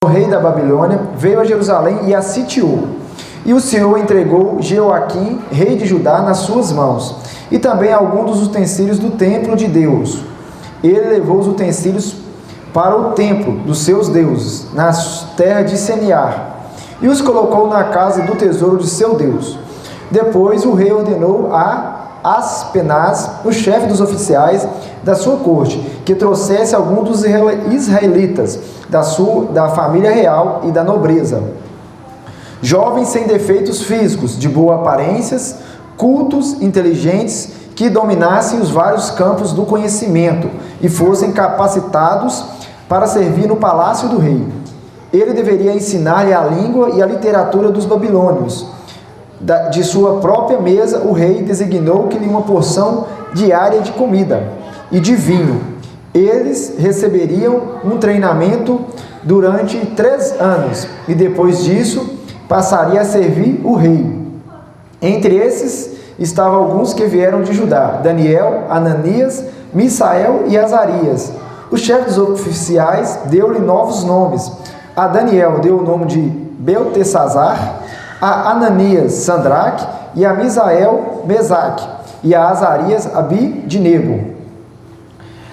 rei da Babilônia, veio a Jerusalém e a sitiou. E o Senhor entregou Jeoaquim, rei de Judá, nas suas mãos, e também alguns dos utensílios do templo de Deus. Ele levou os utensílios para o templo dos seus deuses, na terra de Seniar, e os colocou na casa do tesouro de seu Deus. Depois o rei ordenou a Aspenaz, o chefe dos oficiais da sua corte, que trouxesse algum dos israelitas da família real e da nobreza, jovens sem defeitos físicos, de boa aparência, cultos, inteligentes, que dominassem os vários campos do conhecimento e fossem capacitados para servir no palácio do rei. Ele deveria ensinar-lhe a língua e a literatura dos babilônios. De sua própria mesa, o rei designou-lhe uma porção diária de comida e de vinho. Eles receberiam um treinamento durante 3 anos e depois disso passaria a servir o rei. Entre esses estavam alguns que vieram de Judá: Daniel, Ananias, Misael e Azarias. O chefe dos oficiais deu-lhe novos nomes. A Daniel deu o nome de Beltesazar, a Ananias Sandraque e a Misael Mesaque, e a Azarias Abidinego.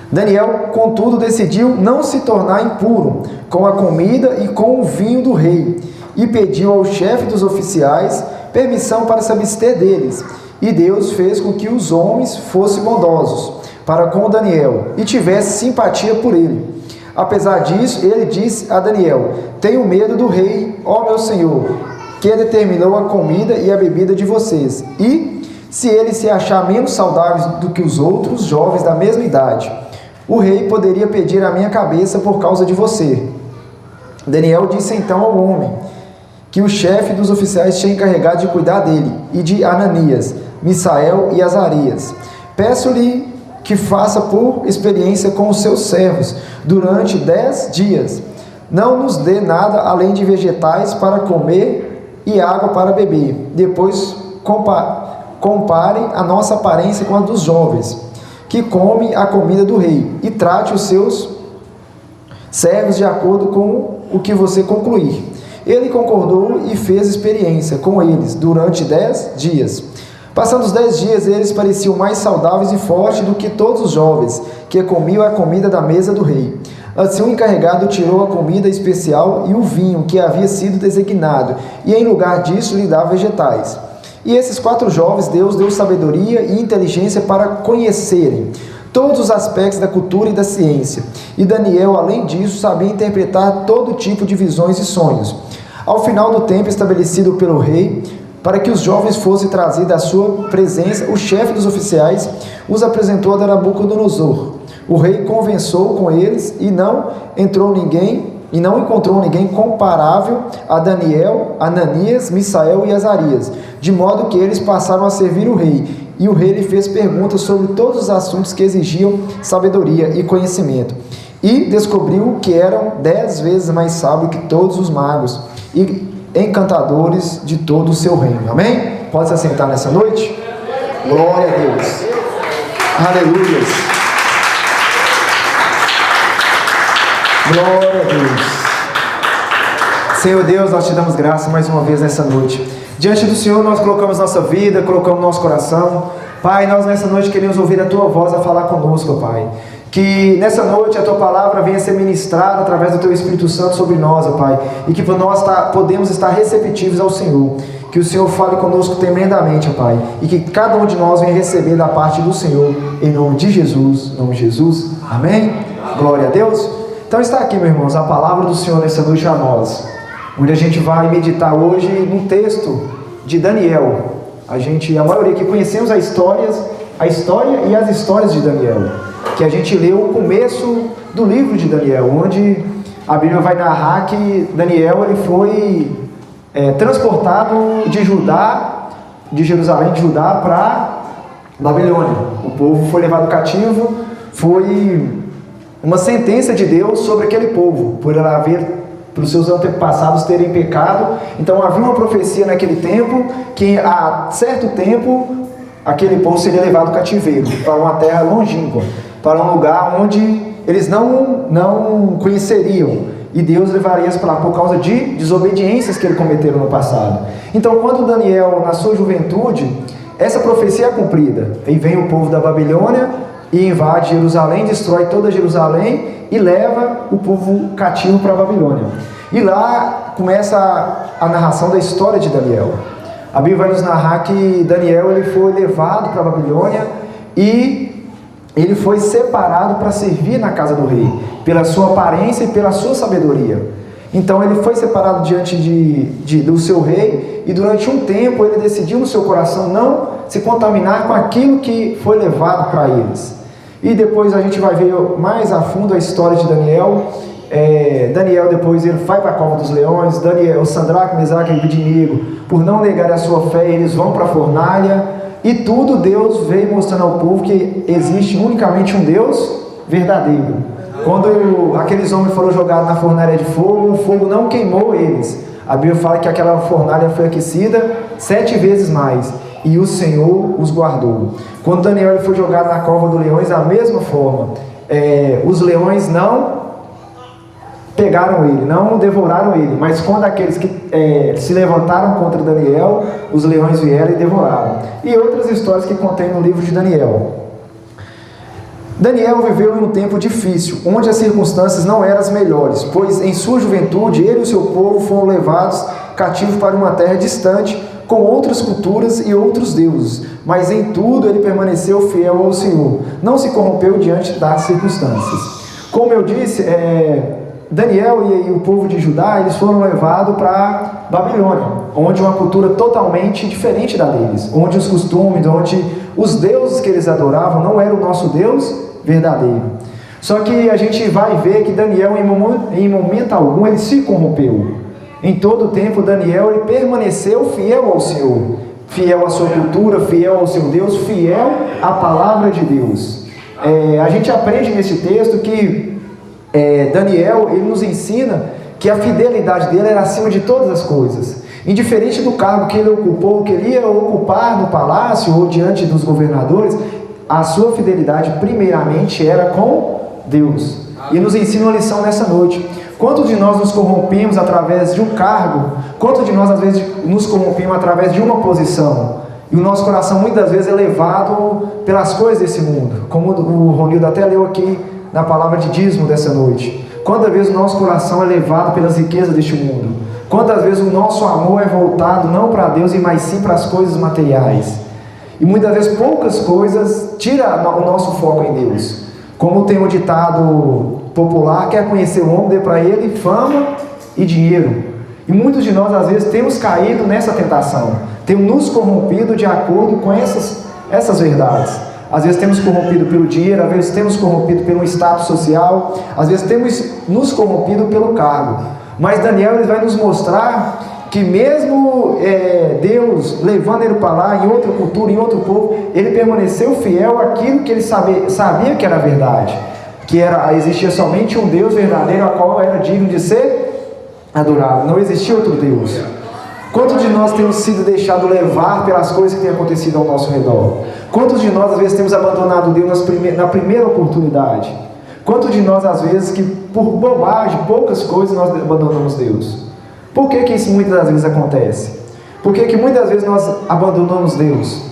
Daniel, contudo, decidiu não se tornar impuro com a comida e com o vinho do rei, e pediu ao chefe dos oficiais permissão para se abster deles. E Deus fez com que os homens fossem bondosos para com Daniel e tivesse simpatia por ele. Apesar disso, ele disse a Daniel: tenho medo do rei, ó meu senhor, que determinou a comida e a bebida de vocês, e se ele se achar menos saudável do que os outros jovens da mesma idade, o rei poderia pedir a minha cabeça por causa de você. Daniel disse então ao homem que o chefe dos oficiais tinha encarregado de cuidar dele, e de Ananias, Misael e Azarias: peço-lhe que faça por experiência com os seus servos durante 10 dias. Não nos dê nada além de vegetais para comer e água para beber. Depois comparem a nossa aparência com a dos jovens, que comem a comida do rei, e trate os seus servos de acordo com o que você concluir. Ele concordou e fez experiência com eles durante 10 dias. Passando os 10 dias, eles pareciam mais saudáveis e fortes do que todos os jovens que comiam a comida da mesa do rei. Assim o encarregado tirou a comida especial e o vinho que havia sido designado, e em lugar disso lhe dava vegetais. E esses 4 jovens Deus deu sabedoria e inteligência para conhecerem todos os aspectos da cultura e da ciência. E Daniel, além disso, sabia interpretar todo tipo de visões e sonhos. Ao final do tempo estabelecido pelo rei, para que os jovens fossem trazidos à sua presença, o chefe dos oficiais os apresentou a Nabucodonosor. O rei conversou com eles e não encontrou ninguém comparável a Daniel, Ananias, Misael e Azarias, de modo que eles passaram a servir o rei. E o rei lhe fez perguntas sobre todos os assuntos que exigiam sabedoria e conhecimento, e descobriu que eram 10 vezes mais sábio que todos os magos e encantadores de todo o seu reino. Amém? Pode se assentar nessa noite? Glória a Deus. Aleluia. Glória a Deus. Senhor Deus, nós te damos graça mais uma vez nessa noite. Diante do Senhor nós colocamos nossa vida, colocamos nosso coração. Pai, nós nessa noite queremos ouvir a Tua voz a falar conosco, Pai. Que nessa noite a Tua palavra venha ser ministrada através do Teu Espírito Santo sobre nós, ó Pai. E que nós podemos estar receptivos ao Senhor. Que o Senhor fale conosco tremendamente, ó Pai. E que cada um de nós venha receber da parte do Senhor. Em nome de Jesus. Em nome de Jesus. Amém? Glória a Deus. Então está aqui, meus irmãos, a palavra do Senhor nessa noite a nós. Onde a gente vai meditar hoje no texto de Daniel. A maioria que conhecemos a história e as histórias de Daniel, que a gente leu o começo do livro de Daniel, onde a Bíblia vai narrar que Daniel ele foi transportado de Jerusalém, de Judá, para Babilônia. O povo foi levado cativo, foi uma sentença de Deus sobre aquele povo, por os seus antepassados terem pecado. Então havia uma profecia naquele tempo, que há certo tempo, aquele povo seria levado cativeiro, para uma terra longínqua, para um lugar onde eles não conheceriam. e Deus levaria-as para lá por causa de desobediências que ele cometeram no passado. Então, quando Daniel, na sua juventude, essa profecia é cumprida, e vem o povo da Babilônia e invade Jerusalém, destrói toda Jerusalém e leva o povo cativo para a Babilônia. E lá começa a narração da história de Daniel. A Bíblia vai nos narrar que Daniel ele foi levado para a Babilônia e ele foi separado para servir na casa do rei, pela sua aparência e pela sua sabedoria. Então ele foi separado diante do seu rei, e durante um tempo ele decidiu no seu coração não se contaminar com aquilo que foi levado para eles. E depois a gente vai ver mais a fundo a história de Daniel. Daniel depois ele vai para a cova dos leões. Daniel, Sadraque, Mesaque e Abednego, por não negar a sua fé, eles vão para a fornalha. E tudo Deus veio mostrando ao povo que existe unicamente um Deus verdadeiro. Quando aqueles homens foram jogados na fornalha de fogo, o fogo não queimou eles. A Bíblia fala que aquela fornalha foi aquecida 7 vezes mais, e o Senhor os guardou. Quando Daniel foi jogado na cova dos leões, da mesma forma, os leões não pegaram ele, não devoraram ele, mas quando aqueles que se levantaram contra Daniel, os leões vieram e devoraram. E outras histórias que contém no livro de Daniel. Daniel viveu em um tempo difícil, onde as circunstâncias não eram as melhores, pois em sua juventude ele e o seu povo foram levados cativos para uma terra distante, com outras culturas e outros deuses, mas em tudo ele permaneceu fiel ao Senhor, não se corrompeu diante das circunstâncias. Como eu disse, Daniel e o povo de Judá, eles foram levados para Babilônia, onde uma cultura totalmente diferente da deles, onde os costumes, onde os deuses que eles adoravam não eram o nosso Deus verdadeiro. Só que a gente vai ver que Daniel, em momento algum, ele se corrompeu. Em todo o tempo, Daniel ele permaneceu fiel ao Senhor, fiel à sua cultura, fiel ao seu Deus, fiel à palavra de Deus. A gente aprende nesse texto que Daniel ele nos ensina que a fidelidade dele era acima de todas as coisas. Indiferente do cargo que ele ocupou, que ele ia ocupar no palácio ou diante dos governadores, a sua fidelidade primeiramente era com Deus. E nos ensina uma lição nessa noite. Quantos de nós nos corrompemos através de um cargo? Quantos de nós às vezes nos corrompemos através de uma posição? E o nosso coração muitas vezes é levado pelas coisas desse mundo, como o Ronildo até leu aqui na palavra de dízimo dessa noite. Quantas vezes o nosso coração é levado pelas riquezas deste mundo? Quantas vezes o nosso amor é voltado não para Deus, mas sim para as coisas materiais? E muitas vezes poucas coisas tiram o nosso foco em Deus. Como tem um ditado popular, quer conhecer o homem, dê para ele fama e dinheiro. E muitos de nós às vezes temos caído nessa tentação, temos nos corrompido de acordo com essas verdades. Às vezes temos corrompido pelo dinheiro, às vezes temos corrompido pelo status social, às vezes temos nos corrompido pelo cargo. Mas Daniel ele vai nos mostrar que mesmo Deus levando ele para lá, em outra cultura, em outro povo, ele permaneceu fiel àquilo que ele sabia que era verdade, que existia somente um Deus verdadeiro, a qual era digno de ser adorado, não existia outro Deus. Quantos de nós temos sido deixados levar pelas coisas que têm acontecido ao nosso redor? Quantos de nós às vezes temos abandonado Deus na primeira oportunidade? Quantos de nós às vezes que por bobagem, poucas coisas nós abandonamos Deus? Por que isso muitas das vezes acontece? Por que muitas vezes nós abandonamos Deus?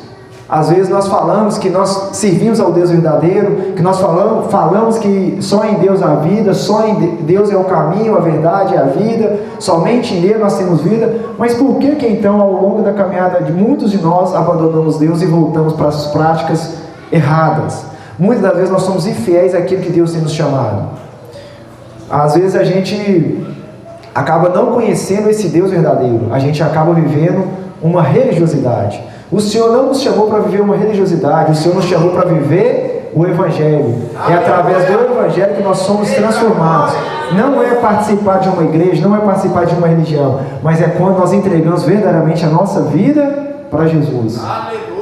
Às vezes nós falamos que nós servimos ao Deus verdadeiro, que nós falamos que só em Deus há vida, só em Deus é o caminho, a verdade, a vida, somente nele nós temos vida. Mas por que então ao longo da caminhada de muitos de nós abandonamos Deus e voltamos para as práticas erradas? Muitas das vezes nós somos infiéis àquilo que Deus tem nos chamado. Às vezes a gente acaba não conhecendo esse Deus verdadeiro, a gente acaba vivendo uma religiosidade. O Senhor não nos chamou para viver uma religiosidade, o Senhor nos chamou para viver o Evangelho. É através do Evangelho que nós somos transformados. Não é participar de uma igreja, não é participar de uma religião, mas é quando nós entregamos verdadeiramente a nossa vida para Jesus.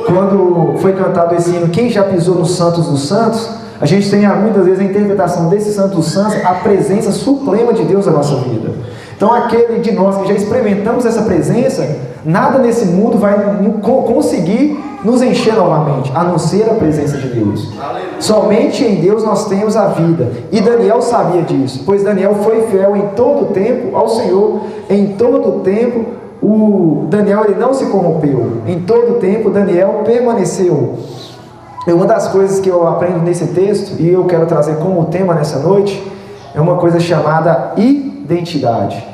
Quando foi cantado esse hino, quem já pisou nos Santos dos Santos, a gente tem muitas vezes a interpretação desse Santos dos Santos, a presença suprema de Deus na nossa vida. Então aquele de nós que já experimentamos essa presença, nada nesse mundo vai conseguir nos encher novamente, a não ser a presença de Deus. Somente em Deus nós temos a vida. E Daniel sabia disso, pois Daniel foi fiel em todo o tempo ao Senhor. Em todo o tempo, Daniel ele não se corrompeu. Em todo o tempo, Daniel permaneceu. E uma das coisas que eu aprendo nesse texto, e eu quero trazer como tema nessa noite, é uma coisa chamada identidade.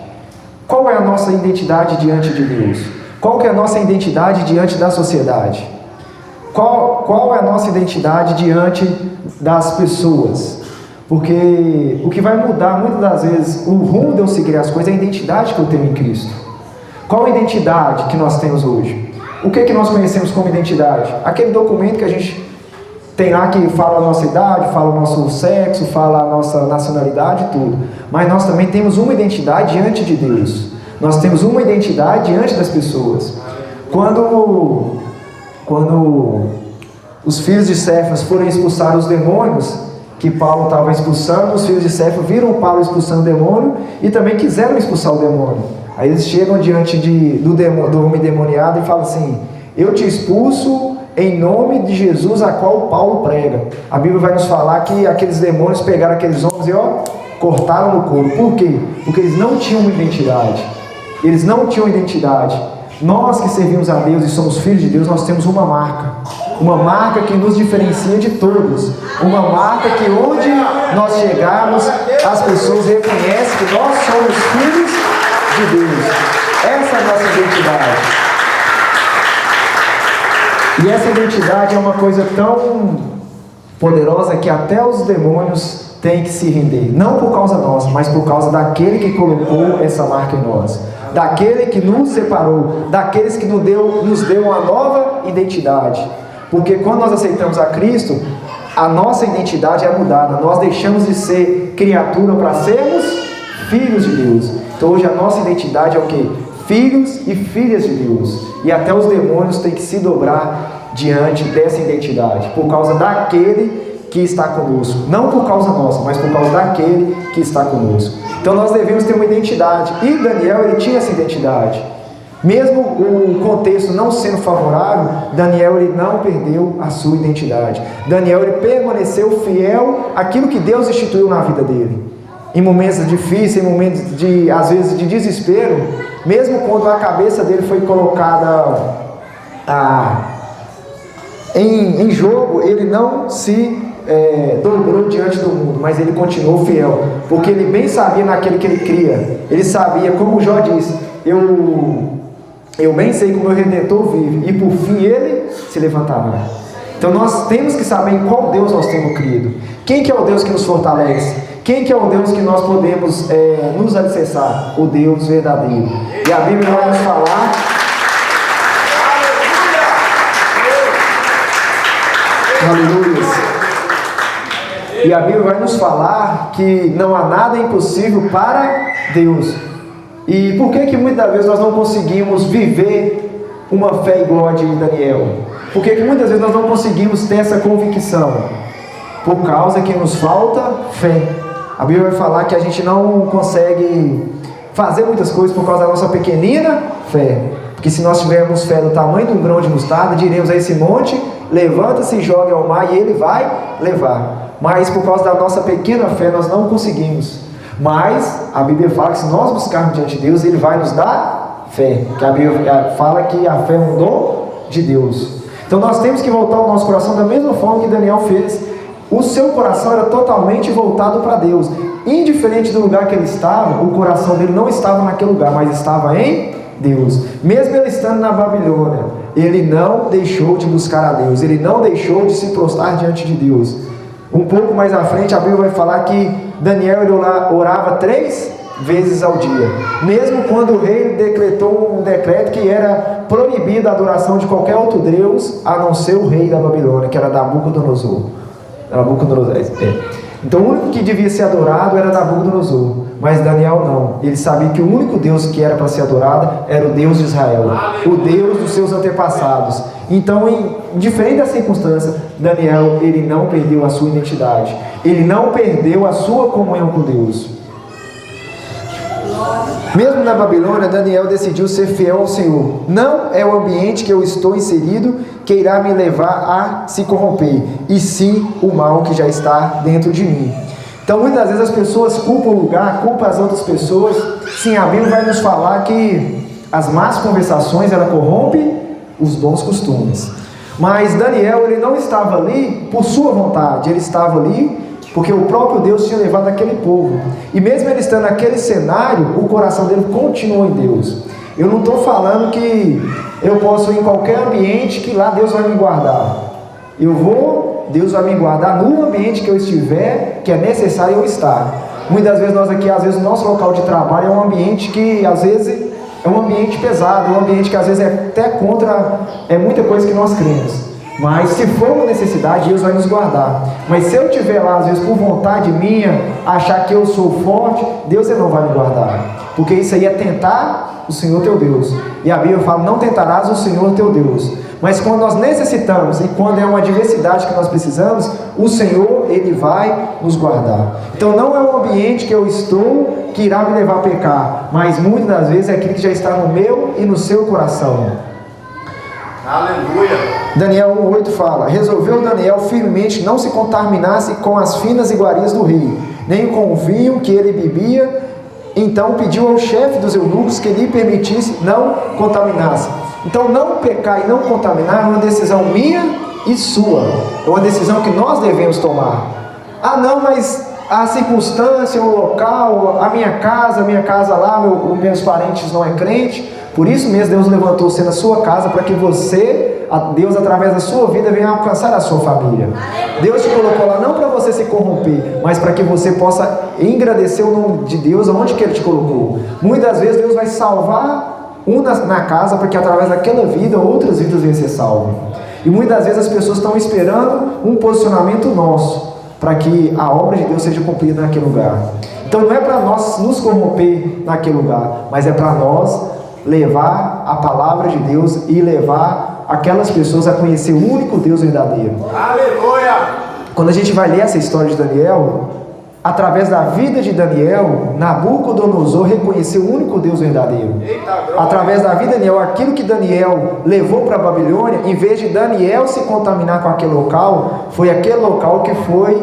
Qual é a nossa identidade diante de Deus? Qual que é a nossa identidade diante da sociedade? Qual é a nossa identidade diante das pessoas? Porque o que vai mudar muitas das vezes o rumo de eu seguir as coisas é a identidade que eu tenho em Cristo. Qual a identidade que nós temos hoje? O que nós conhecemos como identidade? Aquele documento que a gente tem lá que fala a nossa idade, fala o nosso sexo, fala a nossa nacionalidade e tudo. Mas nós também temos uma identidade diante de Deus. Nós temos uma identidade diante das pessoas. Quando os filhos de Cefas foram expulsar os demônios que Paulo estava expulsando, os filhos de Cefas viram Paulo expulsando o demônio e também quiseram expulsar o demônio. Aí eles chegam diante do homem demoniado e falam assim: eu te expulso em nome de Jesus a qual Paulo prega. A Bíblia vai nos falar que aqueles demônios pegaram aqueles homens e cortaram no couro. Por quê? Porque eles não tinham uma identidade. Eles não tinham identidade. Nós que servimos a Deus e somos filhos de Deus, nós temos uma marca que nos diferencia de todos, uma marca que onde nós chegarmos, as pessoas reconhecem que nós somos filhos de Deus. Essa é a nossa identidade. E essa identidade é uma coisa tão poderosa que até os demônios têm que se render, não por causa nossa, mas por causa daquele que colocou essa marca em nós, daquele que nos separou, daqueles que nos deu uma nova identidade. Porque quando nós aceitamos a Cristo, a nossa identidade é mudada, nós deixamos de ser criatura para sermos filhos de Deus. Então hoje a nossa identidade é o quê? Filhos e filhas de Deus. E até os demônios têm que se dobrar diante dessa identidade, por causa daquele que está conosco. Não por causa nossa, mas por causa daquele que está conosco. Então nós devemos ter uma identidade. E Daniel, ele tinha essa identidade. Mesmo o contexto não sendo favorável, Daniel ele não perdeu a sua identidade. Daniel ele permaneceu fiel àquilo que Deus instituiu na vida dele. Em momentos difíceis, em momentos às vezes de desespero, mesmo quando a cabeça dele foi colocada em jogo, ele não se dobrou diante do mundo, mas ele continuou fiel, porque ele bem sabia naquele que ele cria. Ele sabia, como Jó disse, eu bem sei que o meu Redentor vive, e por fim ele se levantará. Então nós temos que saber em qual Deus nós temos crido. Quem que é o Deus que nos fortalece? Quem que é o Deus que nós podemos nos alicerçar? O Deus verdadeiro. E a Bíblia vai nos falar... Aleluia. E a Bíblia vai nos falar que não há nada impossível para Deus. E por que muitas vezes nós não conseguimos viver uma fé igual a de Daniel? Por que muitas vezes nós não conseguimos ter essa convicção? Por causa que nos falta fé. A Bíblia vai falar que a gente não consegue fazer muitas coisas por causa da nossa pequenina fé. Porque se nós tivermos fé do tamanho de um grão de mostarda, diremos a esse monte: levanta-se e joga ao mar, e ele vai levar. Mas por causa da nossa pequena fé nós não conseguimos. Mas a Bíblia fala que se nós buscarmos diante de Deus, ele vai nos dar fé. Que a Bíblia fala que a fé é um dom de Deus. Então nós temos que voltar o nosso coração da mesma forma que Daniel fez. O seu coração era totalmente voltado para Deus. Indiferente do lugar que ele estava, o coração dele não estava naquele lugar, mas estava em Deus. Mesmo ele estando na Babilônia, ele não deixou de buscar a Deus. Ele não deixou de se prostrar diante de Deus. Um pouco mais à frente, a Bíblia vai falar que Daniel ele orava 3 vezes ao dia. Mesmo quando o rei decretou um decreto que era proibida a adoração de qualquer outro Deus, a não ser o rei da Babilônia, que era Nabucodonosor. Então o único que devia ser adorado era Nabucodonosor, mas Daniel não. Ele sabia que o único Deus que era para ser adorado era o Deus de Israel, o Deus dos seus antepassados. Então, diferente da circunstância, Daniel ele não perdeu a sua identidade, ele não perdeu a sua comunhão com Deus. Mesmo na Babilônia, Daniel decidiu ser fiel ao Senhor. Não é o ambiente que eu estou inserido que irá me levar a se corromper, e sim o mal que já está dentro de mim. Então, muitas vezes as pessoas culpam o lugar, culpam as outras pessoas. Sim, a Bíblia vai nos falar que as más conversações, ela corrompe os bons costumes. Mas Daniel, ele não estava ali por sua vontade, ele estava ali porque o próprio Deus tinha levado aquele povo. E mesmo ele estando naquele cenário, o coração dele continuou em Deus. Eu não estou falando que eu posso ir em qualquer ambiente que lá Deus vai me guardar. Deus vai me guardar no ambiente que eu estiver, que é necessário eu estar. Muitas vezes nós aqui, às vezes o nosso local de trabalho é um ambiente que às vezes é um ambiente pesado, é um ambiente que às vezes é até contra muita coisa que nós cremos. Mas se for uma necessidade, Deus vai nos guardar. Mas se eu estiver lá, às vezes por vontade minha, achar que eu sou forte, Deus não vai me guardar. Porque isso aí é tentar o Senhor teu Deus. E a Bíblia fala, não tentarás o Senhor teu Deus. Mas quando nós necessitamos e quando é uma adversidade que nós precisamos, o Senhor, Ele vai nos guardar. Então não é o ambiente que eu estou que irá me levar a pecar, mas muitas das vezes é aquilo que já está no meu e no seu coração. Aleluia! Daniel 1,8 fala: resolveu Daniel firmemente não se contaminasse com as finas iguarias do rei, nem com o vinho que ele bebia. Então pediu ao chefe dos eunucos que lhe permitisse não contaminar-se. Então não pecar e não contaminar é uma decisão minha e sua, é uma decisão que nós devemos tomar. Ah não, mas a circunstância, o local, a minha casa lá, meus parentes não é crente. Por isso mesmo Deus levantou você na sua casa, para que Deus através da sua vida venha alcançar a sua família. Deus te colocou lá não para você se corromper, mas para que você possa engrandecer o nome de Deus onde que Ele te colocou. Muitas vezes Deus vai salvar na casa, porque através daquela vida outras vidas vão ser salvas. E muitas vezes as pessoas estão esperando um posicionamento nosso, para que a obra de Deus seja cumprida naquele lugar. Então não é para nós nos corromper naquele lugar, mas é para nós levar a palavra de Deus e levar aquelas pessoas a conhecer o único Deus verdadeiro. Aleluia! Quando a gente vai ler essa história de Daniel, através da vida de Daniel, Nabucodonosor reconheceu o único Deus verdadeiro. Através da vida de Daniel, aquilo que Daniel levou para a Babilônia, em vez de Daniel se contaminar com aquele local, foi aquele local que foi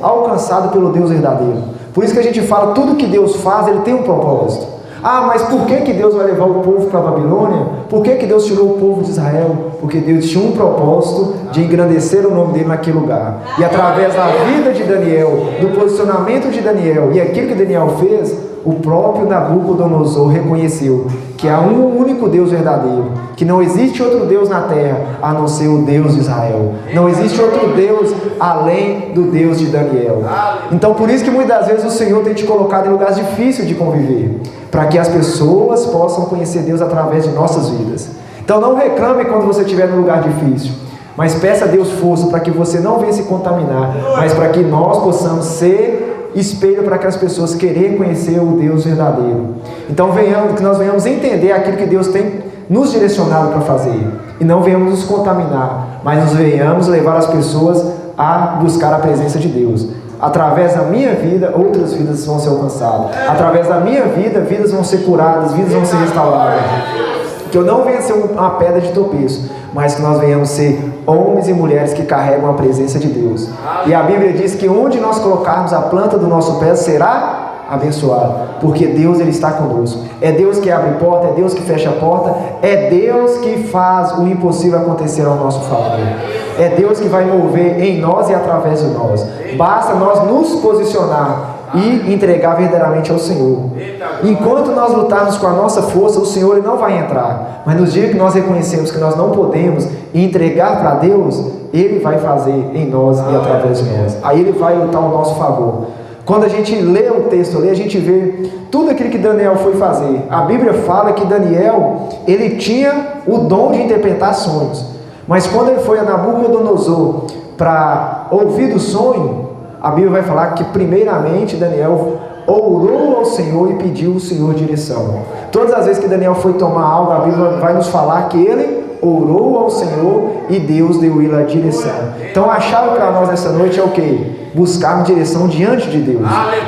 alcançado pelo Deus verdadeiro. Por isso que a gente fala, tudo que Deus faz, Ele tem um propósito. Ah, mas por que Deus vai levar o povo para a Babilônia? Por que Deus tirou o povo de Israel? Porque Deus tinha um propósito de engrandecer o nome dele naquele lugar. E através da vida de Daniel, do posicionamento de Daniel e aquilo que Daniel fez, o próprio Nabucodonosor reconheceu que há um único Deus verdadeiro, que não existe outro Deus na terra a não ser o Deus de Israel. Não existe outro Deus além do Deus de Daniel. Então por isso que muitas vezes o Senhor tem te colocado em lugares difíceis de conviver, para que as pessoas possam conhecer Deus através de nossas vidas. Então não reclame quando você estiver num lugar difícil, mas peça a Deus força para que você não venha se contaminar, mas para que nós possamos ser espelho para que as pessoas queiram conhecer o Deus verdadeiro. Então que nós venhamos entender aquilo que Deus tem nos direcionado para fazer, e não venhamos nos contaminar, mas nos venhamos levar as pessoas a buscar a presença de Deus. Através da minha vida, outras vidas vão ser alcançadas. Através da minha vida, vidas vão ser curadas, vidas vão ser restauradas. Que eu não venha ser uma pedra de tropeço, mas que nós venhamos ser homens e mulheres que carregam a presença de Deus. E a Bíblia diz que onde nós colocarmos a planta do nosso pé será abençoado, porque Deus, Ele está conosco. É Deus que abre porta, é Deus que fecha a porta, é Deus que faz o impossível acontecer ao nosso favor. É Deus que vai mover em nós e através de nós. Basta nós nos posicionar e entregar verdadeiramente ao Senhor. Enquanto nós lutarmos com a nossa força, o Senhor Ele não vai entrar. Mas no dia que nós reconhecemos que nós não podemos e entregar para Deus, Ele vai fazer em nós e através de nós. Aí Ele vai lutar ao nosso favor. Quando a gente lê o texto ali, a gente vê tudo aquilo que Daniel foi fazer. A Bíblia fala que Daniel, ele tinha o dom de interpretar sonhos. Mas quando ele foi a Nabucodonosor para ouvir do sonho, a Bíblia vai falar que primeiramente Daniel orou ao Senhor e pediu ao Senhor direção. Todas as vezes que Daniel foi tomar algo, a Bíblia vai nos falar que ele orou ao Senhor e Deus deu ele a direção. Então a chave para nós nessa noite é o quê? Buscarmos direção diante de Deus.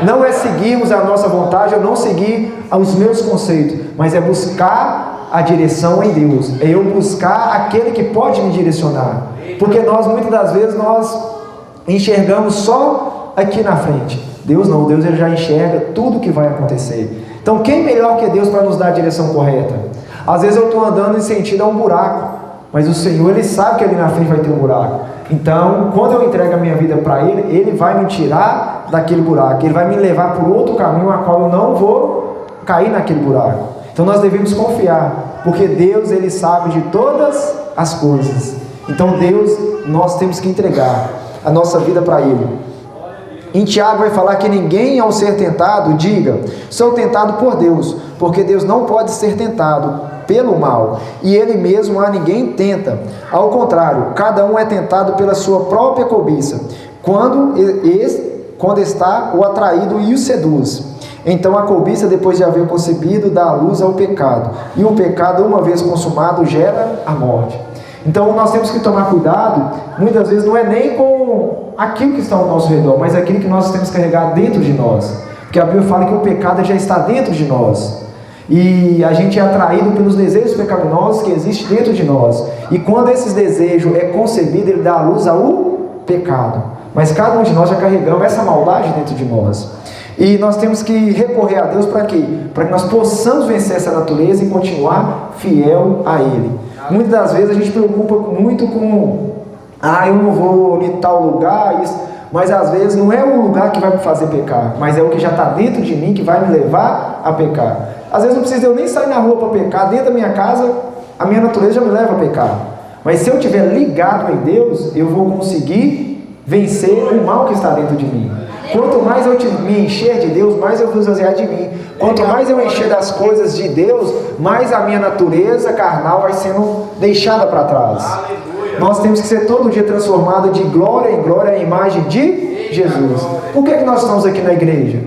Não é seguirmos a nossa vontade, ou não seguir os meus conceitos, mas é buscar a direção em Deus. É eu buscar aquele que pode me direcionar. Porque nós, muitas das vezes, nós enxergamos só aqui na frente. Deus não, Deus ele já enxerga tudo o que vai acontecer. Então quem melhor que Deus para nos dar a direção correta? Às vezes eu estou andando em sentido a um buraco, mas o Senhor ele sabe que ali na frente vai ter um buraco. Então quando eu entrego a minha vida para Ele, Ele vai me tirar daquele buraco, Ele vai me levar por outro caminho a qual eu não vou cair naquele buraco. Então nós devemos confiar, porque Deus ele sabe de todas as coisas. Então Deus, nós temos que entregar a nossa vida para Ele. Em Tiago vai falar que ninguém ao ser tentado diga, sou tentado por Deus, porque Deus não pode ser tentado pelo mal, e Ele mesmo a ninguém tenta. Ao contrário, cada um é tentado pela sua própria cobiça, quando está o atraído e o seduz. Então a cobiça, depois de haver concebido, dá luz ao pecado, e o pecado, uma vez consumado, gera a morte. Então nós temos que tomar cuidado, muitas vezes não é nem com aquilo que está ao nosso redor, mas aquilo que nós temos que carregar dentro de nós. Porque a Bíblia fala que o pecado já está dentro de nós. E a gente é atraído pelos desejos pecaminosos que existem dentro de nós. E quando esses desejos é concebido, ele dá a luz ao pecado. Mas cada um de nós já carregamos essa maldade dentro de nós. E nós temos que recorrer a Deus para quê? Para que nós possamos vencer essa natureza e continuar fiel a Ele. Muitas das vezes a gente preocupa muito com eu não vou em tal lugar, isso. Mas às vezes não é o lugar que vai me fazer pecar, mas é o que já está dentro de mim que vai me levar a pecar. Às vezes não precisa eu nem sair na rua para pecar, dentro da minha casa a minha natureza já me leva a pecar. Mas se eu estiver ligado em Deus, eu vou conseguir vencer o mal que está dentro de mim. Quanto mais eu me encher de Deus, mais eu vou esvaziar de mim. Quanto mais eu encher das coisas de Deus, mais a minha natureza carnal vai sendo deixada para trás. Nós temos que ser todo dia transformado de glória em glória à imagem de Jesus. Por que nós estamos aqui na igreja?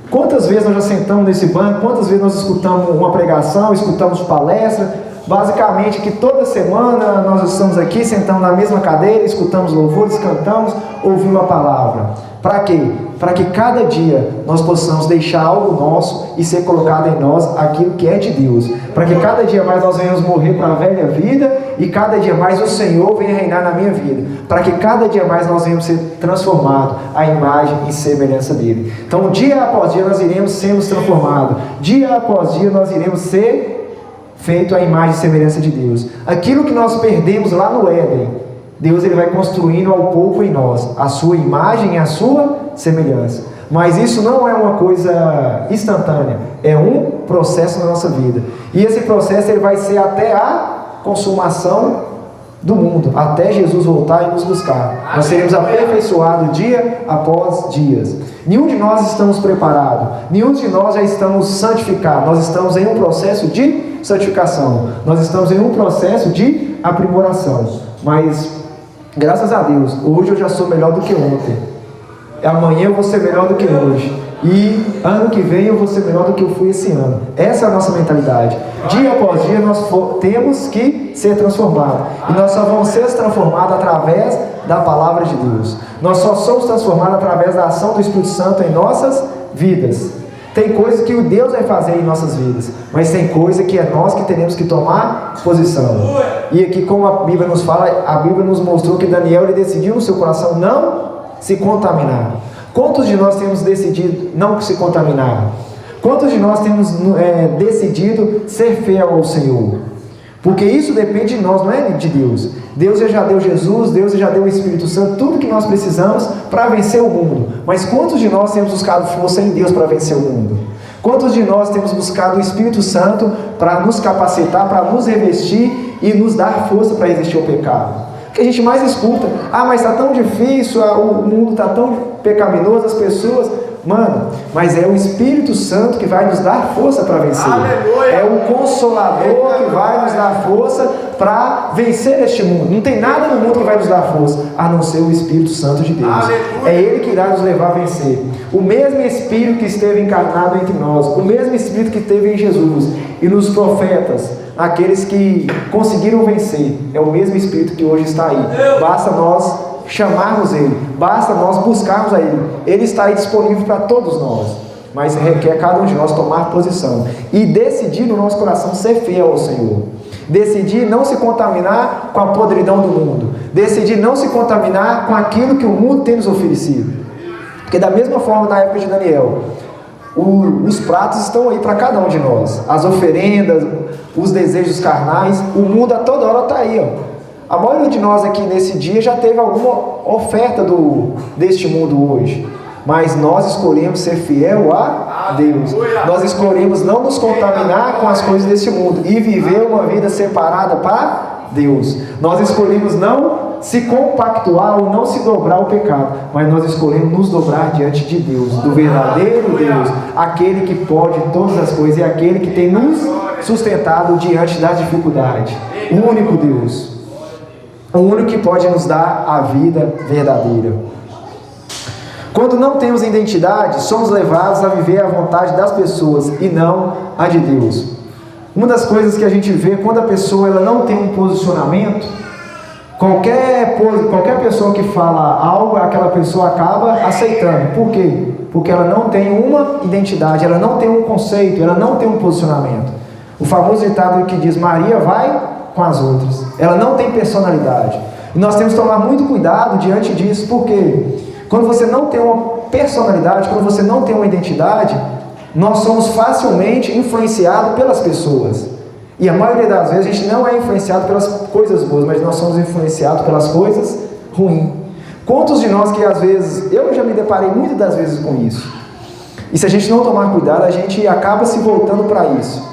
Quantas vezes nós já sentamos nesse banco, quantas vezes nós escutamos uma pregação, escutamos palestra, basicamente que toda semana nós estamos aqui, sentamos na mesma cadeira, escutamos louvores, cantamos, ouvimos a palavra. Para quê? Para que cada dia nós possamos deixar algo nosso e ser colocado em nós aquilo que é de Deus. Para que cada dia mais nós venhamos morrer para a velha vida e cada dia mais o Senhor venha reinar na minha vida. Para que cada dia mais nós venhamos ser transformados à imagem e semelhança dele. Então dia após dia nós iremos sermos transformados. Dia após dia nós iremos ser feito à imagem e semelhança de Deus. Aquilo que nós perdemos lá no Éden, Deus ele vai construindo ao pouco em nós a sua imagem e a sua semelhança. Mas isso não é uma coisa instantânea, é um processo na nossa vida. E esse processo ele vai ser até a consumação do mundo, até Jesus voltar e nos buscar. Nós seremos aperfeiçoados dia após dia. Nenhum de nós estamos preparados, nenhum de nós já estamos santificados. Nós estamos em um processo de santificação, nós estamos em um processo de aprimoração. Mas graças a Deus, hoje eu já sou melhor do que ontem. Amanhã eu vou ser melhor do que hoje. E ano que vem eu vou ser melhor do que eu fui esse ano. Essa é a nossa mentalidade. Dia após dia nós temos que ser transformados. E nós só vamos ser transformados através da palavra de Deus. Nós só somos transformados através da ação do Espírito Santo em nossas vidas. Tem coisas que o Deus vai fazer em nossas vidas, mas tem coisa que é nós que teremos que tomar posição. E aqui, como a Bíblia nos fala, a Bíblia nos mostrou que Daniel ele decidiu no seu coração não se contaminar. Quantos de nós temos decidido não se contaminar? Quantos de nós temos decidido ser fiel ao Senhor? Porque isso depende de nós, não é de Deus. Deus já deu Jesus, Deus já deu o Espírito Santo, tudo que nós precisamos para vencer o mundo. Mas quantos de nós temos buscado força em Deus para vencer o mundo? Quantos de nós temos buscado o Espírito Santo para nos capacitar, para nos revestir e nos dar força para resistir ao pecado? O que a gente mais escuta, mas está tão difícil, o mundo está tão pecaminoso, as pessoas... Mano, mas é o Espírito Santo que vai nos dar força para vencer. Aleluia. É o Consolador que vai nos dar força para vencer este mundo. Não tem nada no mundo que vai nos dar força, a não ser o Espírito Santo de Deus. Aleluia. É Ele que irá nos levar a vencer. O mesmo Espírito que esteve encarnado entre nós, o mesmo Espírito que esteve em Jesus e nos profetas, aqueles que conseguiram vencer, é o mesmo Espírito que hoje está aí. Basta nós chamarmos Ele, basta nós buscarmos a Ele. Ele está aí disponível para todos nós, mas requer cada um de nós tomar posição e decidir no nosso coração ser fiel ao Senhor, decidir não se contaminar com a podridão do mundo, decidir não se contaminar com aquilo que o mundo tem nos oferecido, porque da mesma forma na época de Daniel, os pratos estão aí para cada um de nós, as oferendas, os desejos carnais, o mundo a toda hora está aí, ó. A maioria de nós aqui nesse dia já teve alguma oferta deste mundo hoje. Mas nós escolhemos ser fiel a Deus. Nós escolhemos não nos contaminar com as coisas desse mundo e viver uma vida separada para Deus. Nós escolhemos não se compactuar ou não se dobrar ao pecado, mas nós escolhemos nos dobrar diante de Deus, do verdadeiro Deus, aquele que pode todas as coisas e aquele que tem nos sustentado diante das dificuldades. O único Deus. O único que pode nos dar a vida verdadeira. Quando não temos identidade, somos levados a viver a vontade das pessoas e não a de Deus. Uma das coisas que a gente vê quando a pessoa ela não tem um posicionamento, qualquer pessoa que fala algo, aquela pessoa acaba aceitando. Por quê? Porque ela não tem uma identidade, ela não tem um conceito, ela não tem um posicionamento. O famoso ditado que diz: Maria vai com as outras, ela não tem personalidade, e nós temos que tomar muito cuidado diante disso, porque quando você não tem uma personalidade, quando você não tem uma identidade, nós somos facilmente influenciados pelas pessoas, e a maioria das vezes a gente não é influenciado pelas coisas boas, mas nós somos influenciados pelas coisas ruins. Quantos de nós que às vezes, eu já me deparei muitas das vezes com isso, e se a gente não tomar cuidado, a gente acaba se voltando para isso.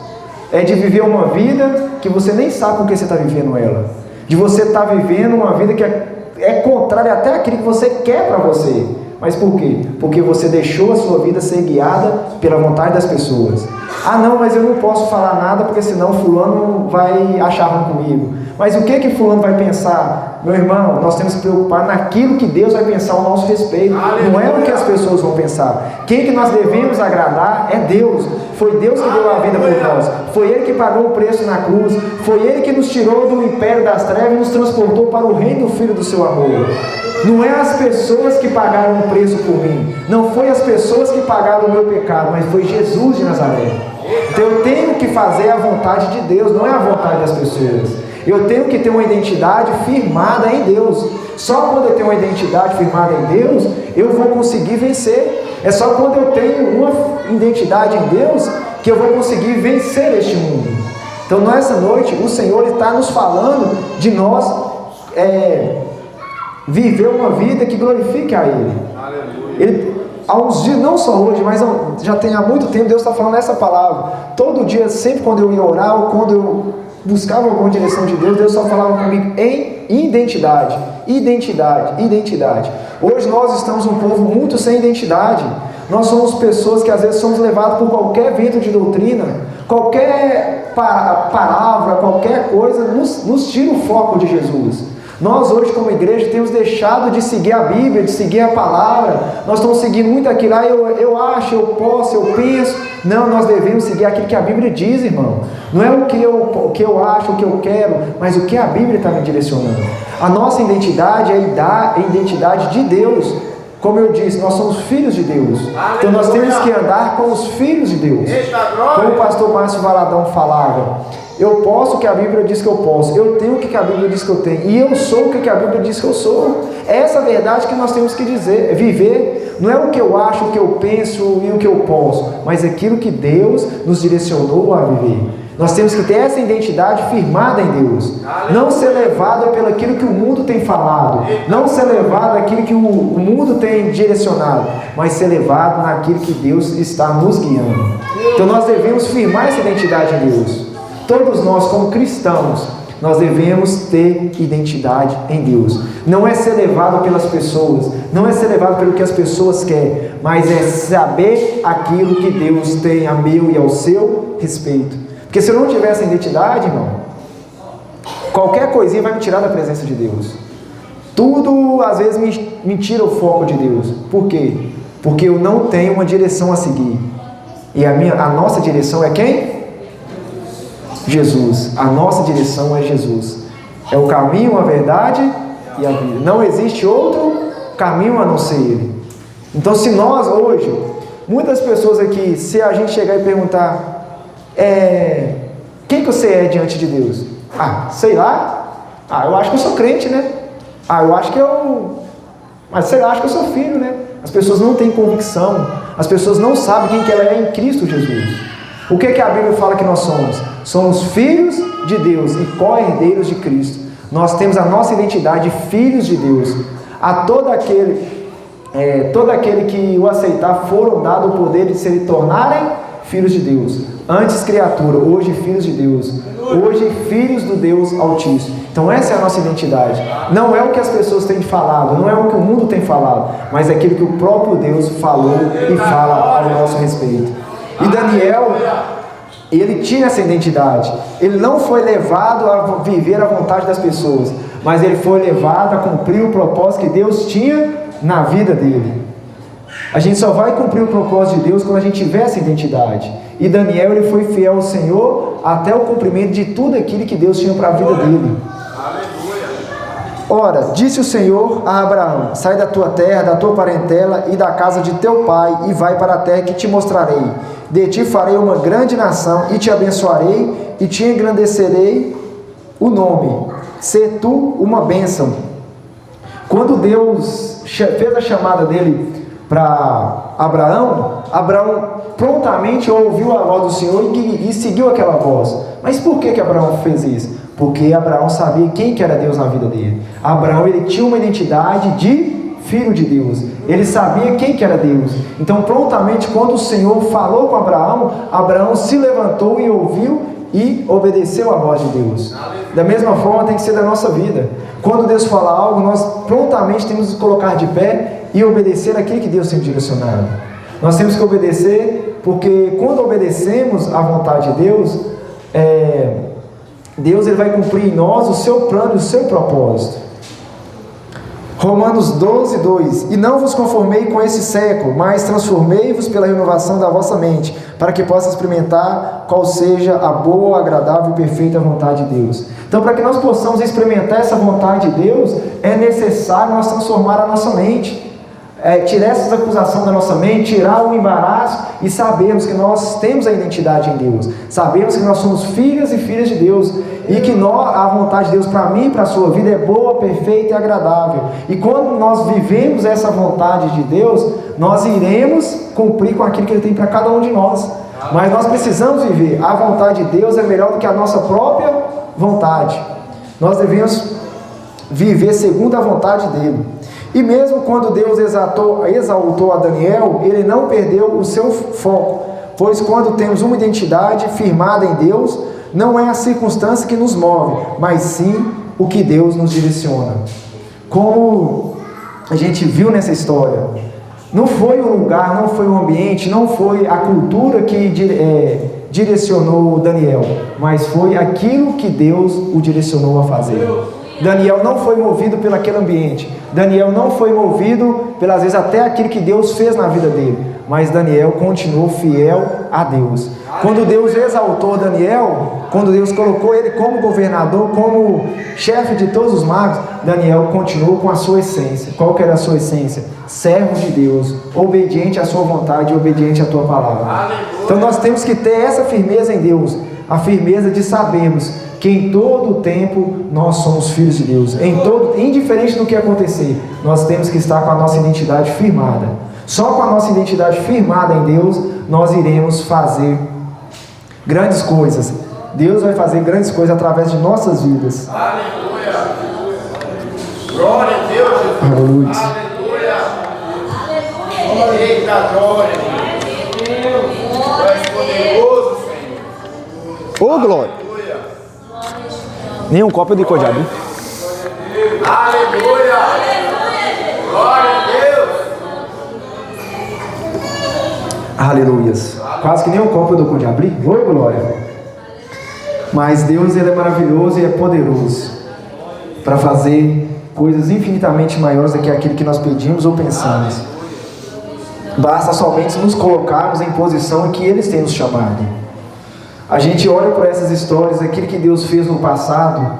É de viver uma vida que você nem sabe por que você está vivendo ela. De você estar vivendo uma vida que é contrária até àquilo que você quer para você. Mas por quê? Porque você deixou a sua vida ser guiada pela vontade das pessoas. Ah não, mas eu não posso falar nada porque senão fulano vai achar ruim comigo. Mas o que fulano vai pensar? Meu irmão, nós temos que preocupar naquilo que Deus vai pensar ao nosso respeito. Não é o que as pessoas vão pensar. Quem que nós devemos agradar é Deus. Foi Deus que deu a vida por nós. Foi Ele que pagou o preço na cruz. Foi Ele que nos tirou do império das trevas e nos transportou para o reino do Filho do seu amor. Não é as pessoas que pagaram o preço por mim. Não foi as pessoas que pagaram o meu pecado, mas foi Jesus de Nazaré. Então eu tenho que fazer a vontade de Deus, não é a vontade das pessoas. Eu tenho que ter uma identidade firmada em Deus. Só quando eu tenho uma identidade firmada em Deus, eu vou conseguir vencer. É só quando eu tenho uma identidade em Deus que eu vou conseguir vencer este mundo. Então nessa noite o Senhor está nos falando de nós viver uma vida que glorifique a Ele. Ele há uns dias, não só hoje, mas já tem há muito tempo, Deus está falando essa palavra. Todo dia, sempre quando eu ia orar ou quando eu buscava alguma direção de Deus, Deus só falava comigo em identidade, identidade, identidade. Hoje nós estamos um povo muito sem identidade. Nós somos pessoas que às vezes somos levados por qualquer vento de doutrina, qualquer palavra, qualquer coisa nos tira o foco de Jesus. Nós hoje como igreja temos deixado de seguir a Bíblia, de seguir a palavra. Nós estamos seguindo muito aquilo, eu acho, eu posso, eu penso. Não, nós devemos seguir aquilo que a Bíblia diz, irmão. Não é o que eu acho, o que eu quero, mas o que a Bíblia está me direcionando. A nossa identidade é a identidade de Deus. Como eu disse, nós somos filhos de Deus. Então nós temos que andar como os filhos de Deus. Como o pastor Márcio Valadão falava, eu posso o que a Bíblia diz que eu posso, eu tenho o que a Bíblia diz que eu tenho, e eu sou o que a Bíblia diz que eu sou. É essa verdade que nós temos que viver. Não é o que eu acho, o que eu penso e o que eu posso, mas aquilo que Deus nos direcionou a viver. Nós temos que ter essa identidade firmada em Deus. Não ser levado pelo aquilo que o mundo tem falado. Não ser levado aquilo que o mundo tem direcionado. Mas ser levado naquilo que Deus está nos guiando. Então nós devemos firmar essa identidade em Deus. Todos nós como cristãos, Nós devemos ter identidade em Deus. Não é ser levado pelas pessoas, não é ser levado pelo que as pessoas querem, mas é saber aquilo que Deus tem a meu e ao seu respeito. Porque se eu não tiver essa identidade, irmão, qualquer coisinha vai me tirar da presença de Deus. Tudo, às vezes, me tira o foco de Deus. Por quê? Porque eu não tenho uma direção a seguir. E a nossa direção é quem? Jesus. A nossa direção é Jesus. É o caminho, a verdade e a vida. Não existe outro caminho a não ser Ele. Então, se nós hoje, muitas pessoas aqui, se a gente chegar e perguntar, quem que você é diante de Deus? Sei lá. Eu acho que eu sou crente, né? Eu acho que mas sei lá, acho que eu sou filho, né? As pessoas não têm convicção. As pessoas não sabem quem que ela é em Cristo Jesus. O que a Bíblia fala que nós somos? Somos filhos de Deus e co-herdeiros de Cristo. Nós temos a nossa identidade de filhos de Deus. A todo aquele que o aceitar foram dado o poder de se tornarem filhos de Deus. Antes criatura, hoje filhos de Deus. Hoje filhos do Deus Altíssimo. Então essa é a nossa identidade. Não é o que as pessoas têm falado, não é o que o mundo tem falado, mas é aquilo que o próprio Deus falou e fala ao nosso respeito. E Daniel, ele tinha essa identidade. Ele não foi levado a viver a vontade das pessoas, mas ele foi levado a cumprir o propósito que Deus tinha na vida dele. A gente só vai cumprir o propósito de Deus quando a gente tiver essa identidade. E Daniel, ele foi fiel ao Senhor até o cumprimento de tudo aquilo que Deus tinha para a vida dele. Ora, disse o Senhor a Abraão: sai da tua terra, da tua parentela e da casa de teu pai, e vai para a terra que te mostrarei. De ti farei uma grande nação, e te abençoarei, e te engrandecerei o nome. Sê tu uma bênção. Quando Deus fez a chamada dele para Abraão, Abraão prontamente ouviu a voz do Senhor e seguiu aquela voz. Mas por que Abraão fez isso? Porque Abraão sabia quem que era Deus na vida dele. Abraão, ele tinha uma identidade de filho de Deus. Ele sabia quem que era Deus. Então, prontamente, quando o Senhor falou com Abraão, Abraão se levantou e ouviu e obedeceu a voz de Deus. Da mesma forma tem que ser da nossa vida. Quando Deus fala algo, nós prontamente temos que nos colocar de pé e obedecer aquilo que Deus tem direcionado. Nós temos que obedecer, porque quando obedecemos à vontade de Deus, Deus ele vai cumprir em nós o seu plano e o seu propósito. Romanos 12, 2: E não vos conformei com esse século, mas transformei-vos pela renovação da vossa mente, para que possa experimentar qual seja a boa, agradável e perfeita vontade de Deus. Então, para que nós possamos experimentar essa vontade de Deus, é necessário nós transformar a nossa mente. Tirar essas acusações da nossa mente, tirar o embaraço e sabermos que nós temos a identidade em Deus. Sabemos que nós somos filhas e filhas de Deus e que a vontade de Deus para mim e para a sua vida é boa, perfeita e agradável. E quando nós vivemos essa vontade de Deus, nós iremos cumprir com aquilo que Ele tem para cada um de nós. Mas nós precisamos viver. A vontade de Deus é melhor do que a nossa própria vontade. Nós devemos viver segundo a vontade dEle. E mesmo quando Deus exaltou a Daniel, ele não perdeu o seu foco, pois quando temos uma identidade firmada em Deus, não é a circunstância que nos move, mas sim o que Deus nos direciona. Como a gente viu nessa história, não foi o lugar, não foi o ambiente, não foi a cultura que direcionou Daniel, mas foi aquilo que Deus o direcionou a fazer. Daniel não foi movido pelo aquele ambiente. Daniel não foi movido pelas vezes até aquilo que Deus fez na vida dele. Mas Daniel continuou fiel a Deus. Quando Deus exaltou Daniel, quando Deus colocou ele como governador, como chefe de todos os magos, Daniel continuou com a sua essência. Qual que era a sua essência? Servo de Deus, obediente à sua vontade e obediente à tua palavra. Então nós temos que ter essa firmeza em Deus, a firmeza de sabermos que em todo o tempo nós somos filhos de Deus. Indiferente do que acontecer, nós temos que estar com a nossa identidade firmada. Só com a nossa identidade firmada em Deus, nós iremos fazer grandes coisas. Deus vai fazer grandes coisas através de nossas vidas. Aleluia! Glória a Deus, Jesus! Aleluia! Aleluia! Eita, glória! Tu és poderoso, Senhor! Ô, glória! Nenhum copo de cor de abrir. Aleluia! Glória a Deus! Aleluias. Quase que nem um copo eu dou conta de abrir. Oi, glória. Mas Deus, Ele é maravilhoso e é poderoso para fazer coisas infinitamente maiores do que aquilo que nós pedimos ou pensamos. Basta somente nos colocarmos em posição em que Eles têm nos chamado. A gente olha para essas histórias, aquilo que Deus fez no passado,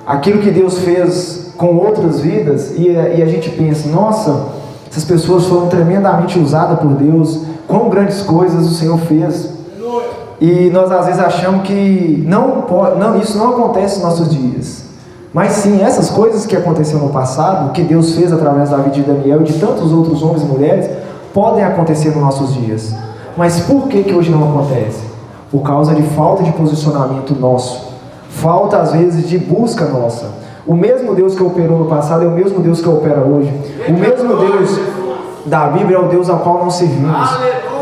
aquilo que Deus fez com outras vidas, e a gente pensa, nossa, essas pessoas foram tremendamente usadas por Deus, quão grandes coisas o Senhor fez. E nós às vezes achamos que isso não acontece nos nossos dias. Mas sim, essas coisas que aconteceram no passado, que Deus fez através da vida de Daniel e de tantos outros homens e mulheres, podem acontecer nos nossos dias. Mas por que hoje não acontece? Por causa de falta de posicionamento nosso. Falta às vezes de busca nossa. O mesmo Deus que operou no passado é o mesmo Deus que opera hoje. O mesmo Deus da Bíblia é o Deus ao qual nós servimos.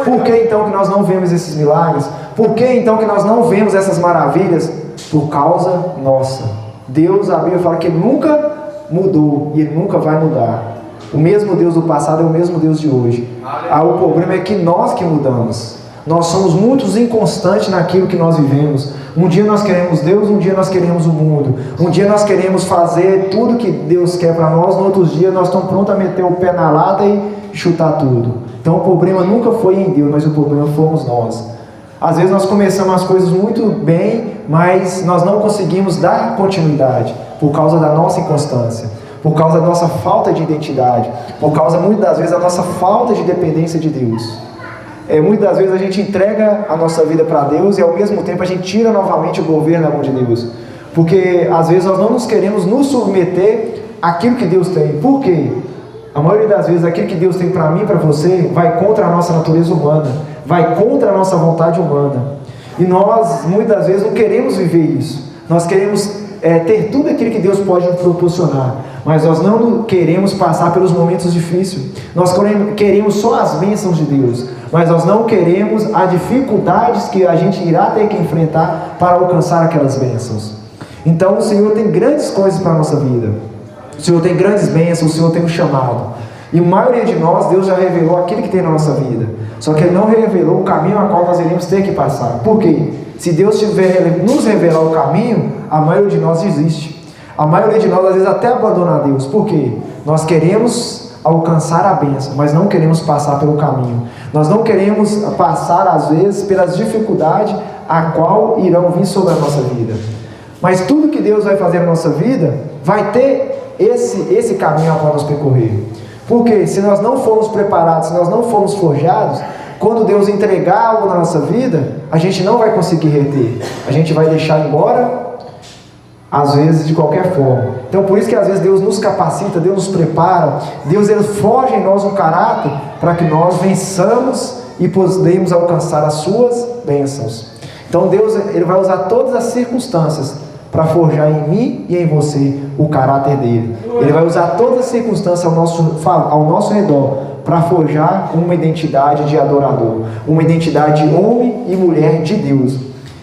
Por que então que nós não vemos esses milagres? Por que então que nós não vemos essas maravilhas? Por causa nossa. Deus, a Bíblia fala que Ele nunca mudou e Ele nunca vai mudar. O mesmo Deus do passado é o mesmo Deus de hoje. O problema é que nós que mudamos. Nós somos muito inconstantes naquilo que nós vivemos. Um dia nós queremos Deus, um dia nós queremos o mundo. Um dia nós queremos fazer tudo que Deus quer para nós, no outro dia nós estamos prontos a meter o pé na lata e chutar tudo. Então o problema nunca foi em Deus, mas o problema fomos nós. Às vezes nós começamos as coisas muito bem, mas nós não conseguimos dar continuidade por causa da nossa inconstância, por causa da nossa falta de identidade, por causa muitas das vezes da nossa falta de dependência de Deus. Muitas das vezes a gente entrega a nossa vida para Deus e ao mesmo tempo a gente tira novamente o governo da mão de Deus. Porque às vezes nós não nos queremos nos submeter àquilo que Deus tem. Por quê? A maioria das vezes aquilo que Deus tem para mim e para você vai contra a nossa natureza humana, vai contra a nossa vontade humana. E nós muitas das vezes não queremos viver isso. Nós queremos ter tudo aquilo que Deus pode nos proporcionar, mas nós não queremos passar pelos momentos difíceis. Nós queremos só as bênçãos de Deus, mas nós não queremos as dificuldades que a gente irá ter que enfrentar para alcançar aquelas bênçãos. Então o Senhor tem grandes coisas para a nossa vida. O Senhor tem grandes bênçãos, o Senhor tem um chamado. E a maioria de nós, Deus já revelou aquilo que tem na nossa vida. Só que Ele não revelou o caminho a qual nós iremos ter que passar. Por quê? Se Deus tiver nos revelar o caminho, a maioria de nós desiste. A maioria de nós às vezes até abandona a Deus. Por quê? Nós queremos alcançar a bênção, mas não queremos passar pelo caminho. Nós não queremos passar às vezes pelas dificuldades a qual irão vir sobre a nossa vida. Mas tudo que Deus vai fazer na nossa vida vai ter esse caminho a qual nós percorrer. Porque se nós não formos preparados, se nós não formos forjados, quando Deus entregar algo na nossa vida, a gente não vai conseguir reter. A gente vai deixar embora, às vezes de qualquer forma. Então por isso que às vezes Deus nos capacita, Deus nos prepara, Deus Ele forja em nós um caráter para que nós vençamos e podemos alcançar as suas bênçãos. Então Deus Ele vai usar todas as circunstâncias para forjar em mim e em você o caráter dele. Ele vai usar todas as circunstâncias ao nosso redor para forjar uma identidade de adorador, uma identidade de homem e mulher de Deus.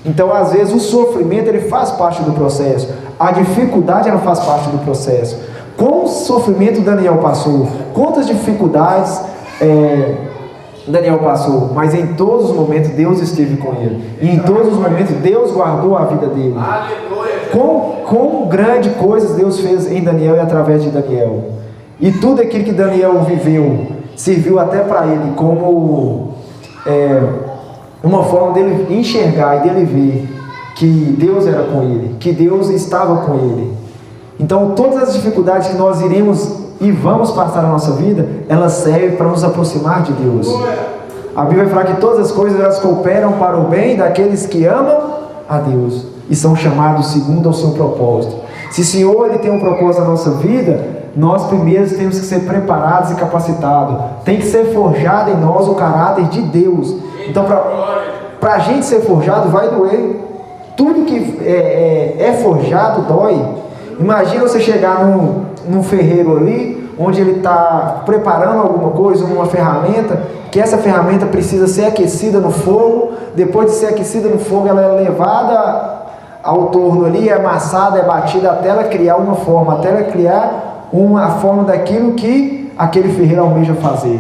Então, às vezes, o sofrimento ele faz parte do processo, a dificuldade ela faz parte do processo. Qual sofrimento Daniel passou? Quantas dificuldades Daniel passou? Mas em todos os momentos Deus esteve com ele. E em todos os momentos Deus guardou a vida dele. Quão grande coisas Deus fez em Daniel e através de Daniel. E tudo aquilo que Daniel viveu serviu até para ele como uma forma dele enxergar e dele ver que Deus era com ele, que Deus estava com ele. Então todas as dificuldades que nós iremos e vamos passar na nossa vida, elas servem para nos aproximar de Deus. A Bíblia vai falar que todas as coisas elas cooperam para o bem daqueles que amam a Deus e são chamados segundo o seu propósito. Se o Senhor ele tem um propósito na nossa vida, nós primeiros temos que ser preparados e capacitados. Tem que ser forjado em nós o caráter de Deus. Então para a gente ser forjado vai doer. Tudo que é forjado dói. Imagina você chegar num ferreiro ali, onde ele está preparando alguma coisa, uma ferramenta, que essa ferramenta precisa ser aquecida no fogo. Depois de ser aquecida no fogo, ela é levada ao torno ali, é amassada, é batida até ela criar uma forma, até ela criar uma forma daquilo que aquele ferreiro almeja fazer.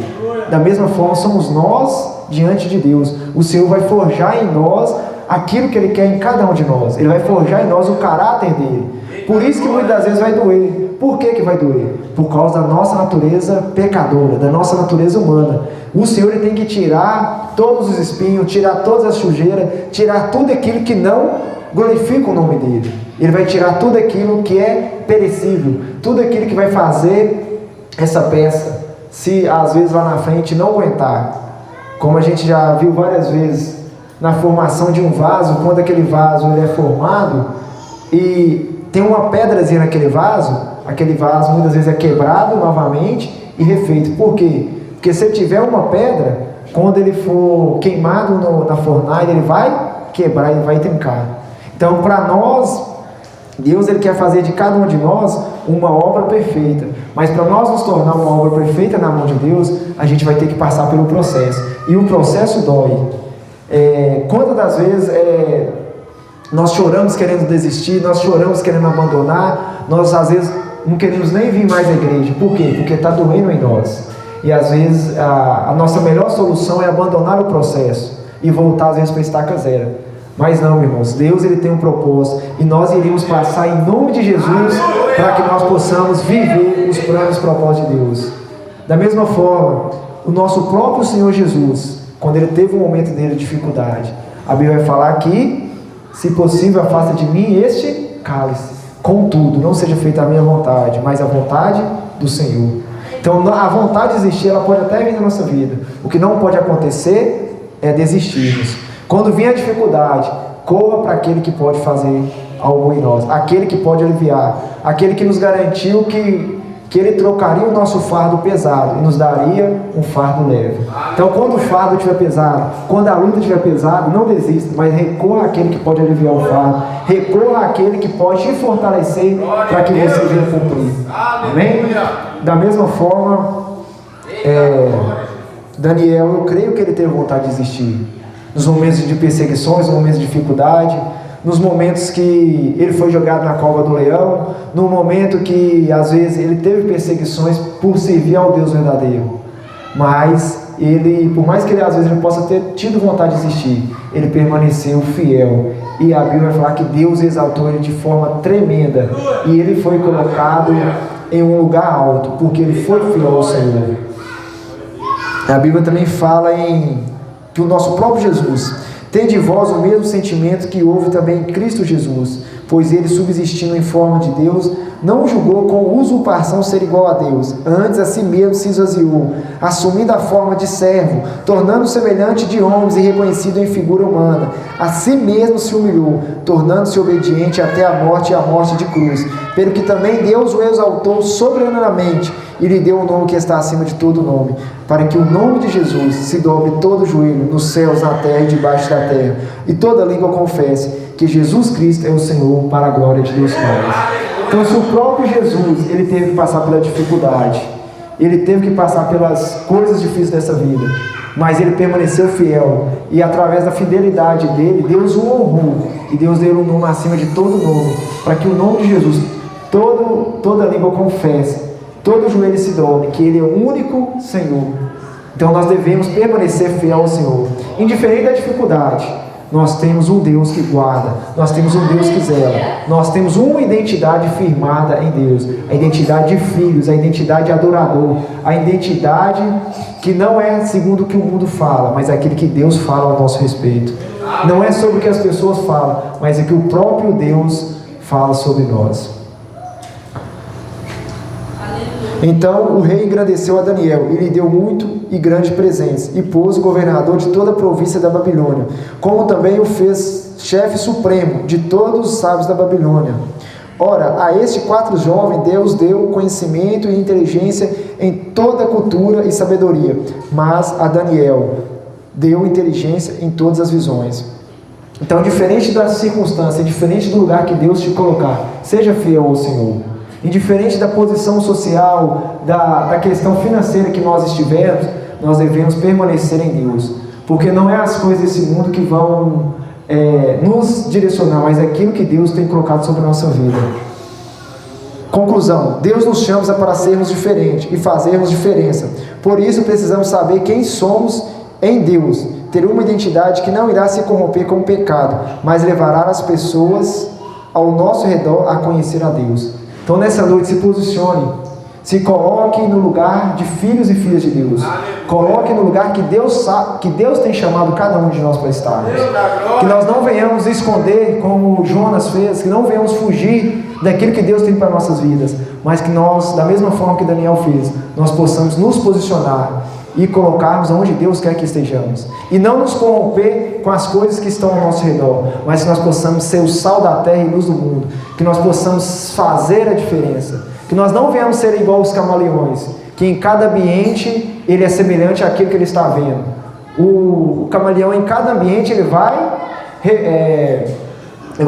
Da mesma forma somos nós diante de Deus. O Senhor vai forjar em nós aquilo que Ele quer em cada um de nós. Ele vai forjar em nós o caráter dele. Por isso que muitas das vezes vai doer. Por que vai doer? Por causa da nossa natureza pecadora, da nossa natureza humana. O Senhor ele tem que tirar todos os espinhos, tirar todas as sujeiras, tirar tudo aquilo que não glorifica o nome dele. Ele vai tirar tudo aquilo que é perecível, tudo aquilo que vai fazer essa peça, se às vezes lá na frente não aguentar. Como a gente já viu várias vezes na formação de um vaso, quando aquele vaso ele é formado e tem uma pedrazinha naquele vaso, aquele vaso muitas vezes é quebrado novamente e refeito. Por quê? Porque se ele tiver uma pedra, quando ele for queimado na fornalha, ele vai quebrar, ele vai trincar. Então, para nós, Deus ele quer fazer de cada um de nós uma obra perfeita. Mas para nós nos tornar uma obra perfeita na mão de Deus, a gente vai ter que passar pelo processo. E o processo dói. Quantas das vezes nós choramos querendo desistir, nós choramos querendo abandonar, nós às vezes não queremos nem vir mais à igreja. Por quê? Porque está doendo em nós. E às vezes a nossa melhor solução é abandonar o processo e voltar às vezes para a estaca zero. Mas não, irmãos, Deus ele tem um propósito e nós iríamos passar em nome de Jesus para que nós possamos viver os planos e propósitos de Deus. Da mesma forma, o nosso próprio Senhor Jesus, quando ele teve um momento dele de dificuldade, a Bíblia vai falar que, se possível, afasta de mim este cálice. Contudo, não seja feita a minha vontade, mas a vontade do Senhor. Então, a vontade de existir, ela pode até vir na nossa vida. O que não pode acontecer é desistirmos. Quando vier a dificuldade, corra para aquele que pode fazer algo em nós, aquele que pode aliviar, aquele que nos garantiu que ele trocaria o nosso fardo pesado e nos daria um fardo leve. Então, quando o fardo estiver pesado, quando a luta estiver pesada, não desista, mas recorra àquele que pode aliviar o fardo, recorra àquele que pode te fortalecer para que você venha cumprir. Amém? Da mesma forma, Daniel, eu creio que ele teve vontade de desistir. Nos momentos de perseguições, nos momentos de dificuldade, nos momentos que ele foi jogado na cova do leão, no momento que às vezes ele teve perseguições por servir ao Deus verdadeiro. Mas ele, por mais que ele às vezes ele possa ter tido vontade de desistir, ele permaneceu fiel. E a Bíblia vai falar que Deus exaltou ele de forma tremenda. E ele foi colocado em um lugar alto, porque ele foi fiel ao Senhor. A Bíblia também fala que o nosso próprio Jesus tem de vós o mesmo sentimento que houve também em Cristo Jesus, pois ele, subsistindo em forma de Deus, não julgou com usurpação ser igual a Deus, antes a si mesmo se esvaziou, assumindo a forma de servo, tornando-se semelhante de homens e reconhecido em figura humana, a si mesmo se humilhou, tornando-se obediente até a morte e a morte de cruz, pelo que também Deus o exaltou soberanamente e lhe deu um nome que está acima de todo nome, para que o nome de Jesus se dobre todo o joelho, nos céus, na terra e debaixo da terra, e toda língua confesse que Jesus Cristo é o Senhor, para a glória de Deus Pai. Então, se o próprio Jesus, ele teve que passar pela dificuldade, ele teve que passar pelas coisas difíceis dessa vida, mas ele permaneceu fiel, e através da fidelidade dele, Deus o honrou, e Deus deu um nome acima de todo nome, para que o nome de Jesus, toda língua confesse, todo joelho se dobre, que ele é o único Senhor. Então nós devemos permanecer fiel ao Senhor, indiferente da dificuldade. Nós temos um Deus que guarda, nós temos um Deus que zela, nós temos uma identidade firmada em Deus, a identidade de filhos, a identidade de adorador, a identidade que não é segundo o que o mundo fala, mas é aquilo que Deus fala ao nosso respeito. Não é sobre o que as pessoas falam, mas é que o próprio Deus fala sobre nós. Então o rei agradeceu a Daniel e lhe deu muito e grande presentes, e pôs o governador de toda a província da Babilônia, como também o fez chefe supremo de todos os sábios da Babilônia. Ora, a estes 4 jovens Deus deu conhecimento e inteligência em toda a cultura e sabedoria, mas a Daniel deu inteligência em todas as visões. Então, diferente da circunstância, diferente do lugar que Deus te colocar, seja fiel ao Senhor. Indiferente da posição social, da questão financeira que nós estivermos, nós devemos permanecer em Deus, porque não é as coisas desse mundo que vão nos direcionar, mas aquilo que Deus tem colocado sobre a nossa vida. Conclusão: Deus nos chama para sermos diferentes e fazermos diferença. Por isso precisamos saber quem somos em Deus, ter uma identidade que não irá se corromper com o pecado, mas levará as pessoas ao nosso redor a conhecer a Deus. Então nessa noite se posicione, se coloque no lugar de filhos e filhas de Deus. Coloque no lugar que Deus tem chamado cada um de nós para estar. Que nós não venhamos esconder como Jonas fez, que não venhamos fugir daquilo que Deus tem para nossas vidas, mas que nós, da mesma forma que Daniel fez, nós possamos nos posicionar e colocarmos onde Deus quer que estejamos. E não nos corromper com as coisas que estão ao nosso redor, mas que nós possamos ser o sal da terra e luz do mundo. Que nós possamos fazer a diferença. Que nós não venhamos ser igual os camaleões, que em cada ambiente ele é semelhante àquilo que ele está vendo. O camaleão em cada ambiente ele vai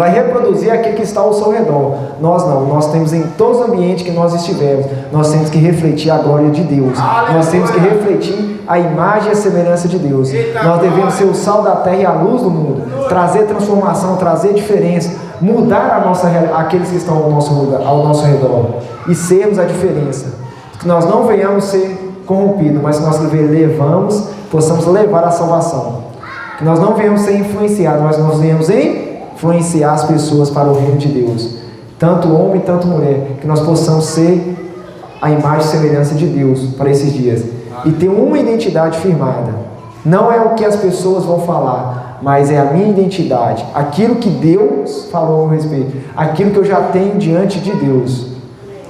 reproduzir aquilo que está ao seu redor. Nós não, nós temos em todos os ambientes que nós estivermos, nós temos que refletir a glória de Deus. Nós temos que refletir a imagem e a semelhança de Deus. Nós devemos ser o sal da terra e a luz do mundo, trazer transformação, trazer diferença, mudar aqueles que estão ao nosso redor e sermos a diferença. Que nós não venhamos ser corrompidos, mas que nós possamos levar a salvação. Que nós não venhamos ser influenciados, mas nós venhamos influenciar as pessoas para o reino de Deus, tanto homem, tanto mulher, que nós possamos ser a imagem e semelhança de Deus para esses dias, e ter uma identidade firmada. Não é o que as pessoas vão falar, mas é a minha identidade, aquilo que Deus falou a meu respeito, aquilo que eu já tenho diante de Deus.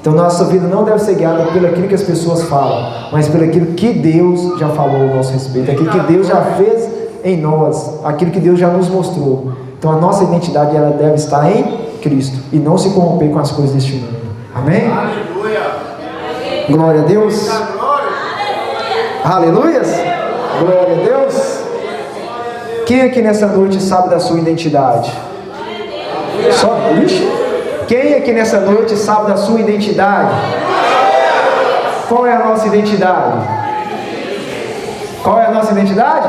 Então nossa vida não deve ser guiada pelo aquilo que as pessoas falam, mas pelo aquilo que Deus já falou a nosso respeito, aquilo que Deus já fez em nós, aquilo que Deus já nos mostrou. Então a nossa identidade ela deve estar em Cristo e não se corromper com as coisas deste mundo. Amém? Aleluia. Glória a Deus. Aleluias. Glória a Deus. Quem aqui nessa noite sabe da sua identidade? Só Deus. Quem aqui nessa noite sabe da sua identidade? Qual é a nossa identidade? Qual é a nossa identidade?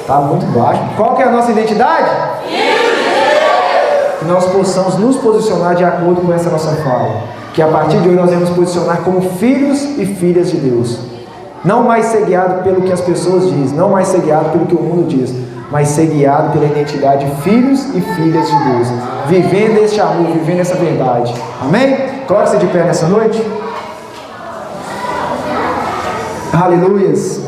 Está muito baixo. Qual que é a nossa identidade? Que nós possamos nos posicionar de acordo com essa nossa fala. Que a partir de hoje nós vamos nos posicionar como filhos e filhas de Deus. Não mais ser guiado pelo que as pessoas dizem, não mais ser guiado pelo que o mundo diz, mas ser guiado pela identidade de filhos e filhas de Deus. Vivendo este amor, vivendo essa verdade. Amém? Coloque-se de pé nessa noite. Aleluias.